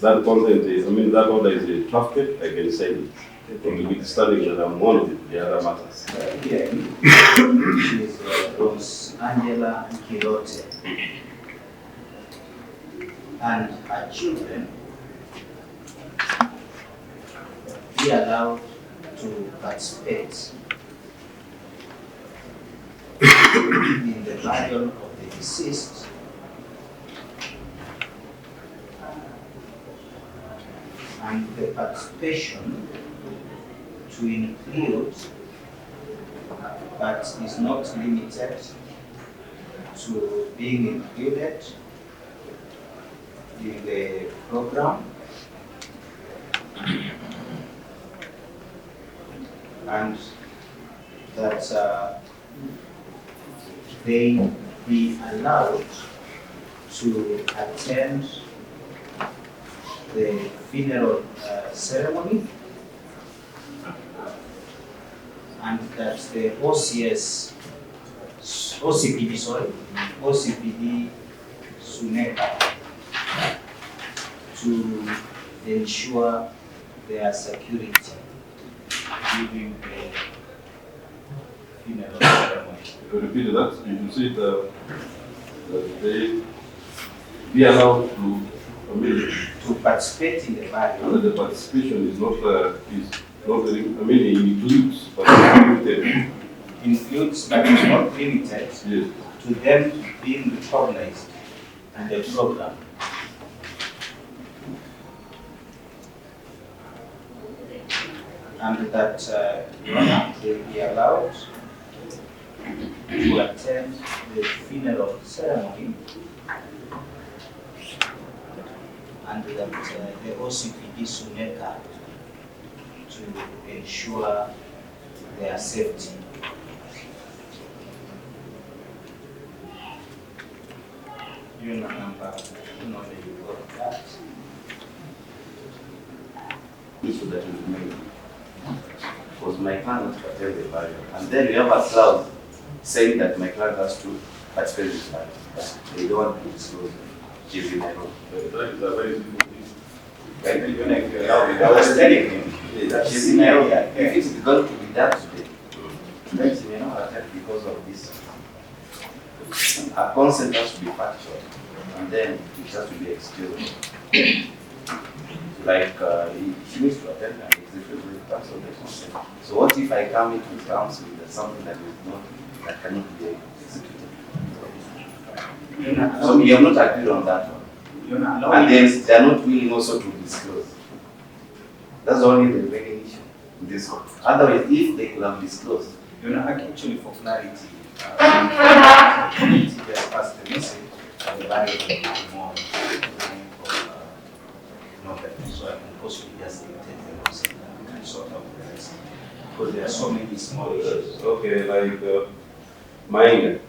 that consent is, that order is drafted, I can send it. Notwithstanding that I'm one of the other matters. Here, she is Rose Angela Kilote, and her children be allowed to participate in the burial of the deceased and the participation to include, but is not limited to being included in the program and that they be allowed to attend the funeral ceremony, and that the OCPD SUNECA to ensure their security during the funeral ceremony. You repeat that, you say that they be allowed to participate in the burial. The participation is not includes, but limited. Includes, but is not limited yes. to them being recognized in the program. And that they be allowed to attend the funeral ceremony, and that the OCPD SUNECA to ensure their safety. Unit number, you got that. Issue that is made was my client has to attend the burial, and then we have a clause saying that my client has to participate in the burial. They don't want to disclose she's in my room. That is a very simple thing. I was telling him that she's in my room. If it's going to be done today, then she may not attend because of this. A consent has to be factual, and then it has to be excusable. Like she needs to attend and execute in terms of the consent. So what if I come into terms with something that is not, that cannot be executed? So we have not agreed on that one. And then they are not willing also to disclose. That's only the main issue in this one. Otherwise, if they could have disclosed. Actually, for clarity, just pass the message and the burial will be more November, so I can possibly just take the notes and sort out the rest. Because there are so many small issues. Okay, like mine,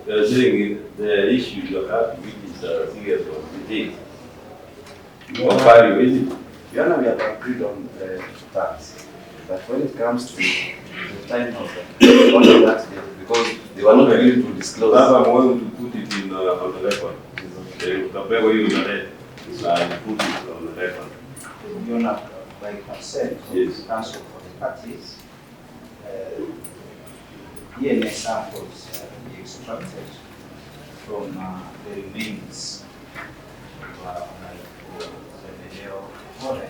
they're saying the issue you have, which is a serious one, the date. What value is it? We have agreed on the tax, but when it comes to the time of only that day, because they were not willing to disclose. That's why I'm going to put it in on the record. The paper you read, I put it on the record. You're not, like I said, yes. Council for the parties, DNA samples be extracted from the remains of Opore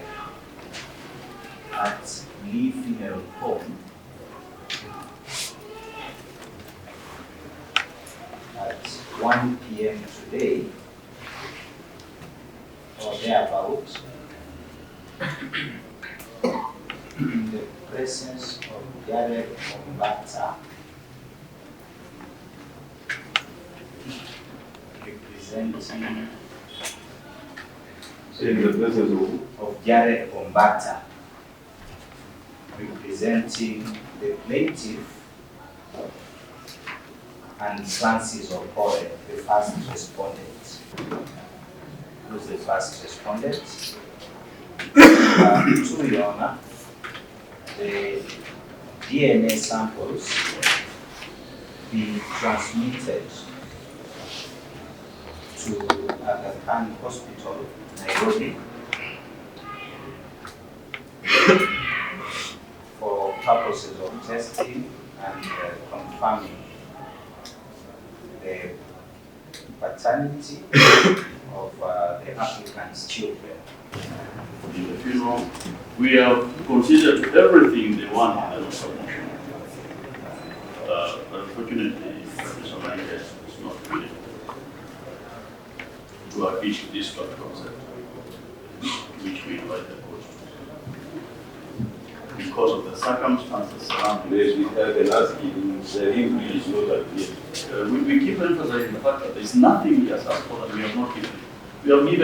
at Lee Funeral Home at 1 p.m. today, or thereabout, in the presence of Jared Ombata, representing in the presence of Jared Ombata, representing the plaintiff, and Francis Opore, the first respondent. Who's the first respondent? To Your Honor, the DNA samples be transmitted to Aga Khan Hospital, Nairobi, for purposes of testing and confirming the paternity of the applicant's children. In the funeral, we have considered everything they want in the submission. But unfortunately, Professor Lange is not willing to agree to this concept, which we invite the court to. Because of the circumstances surrounding Yes, we have been asking, the English is not appearing. we keep emphasizing the fact that there is nothing he has asked for that we have not given. We have given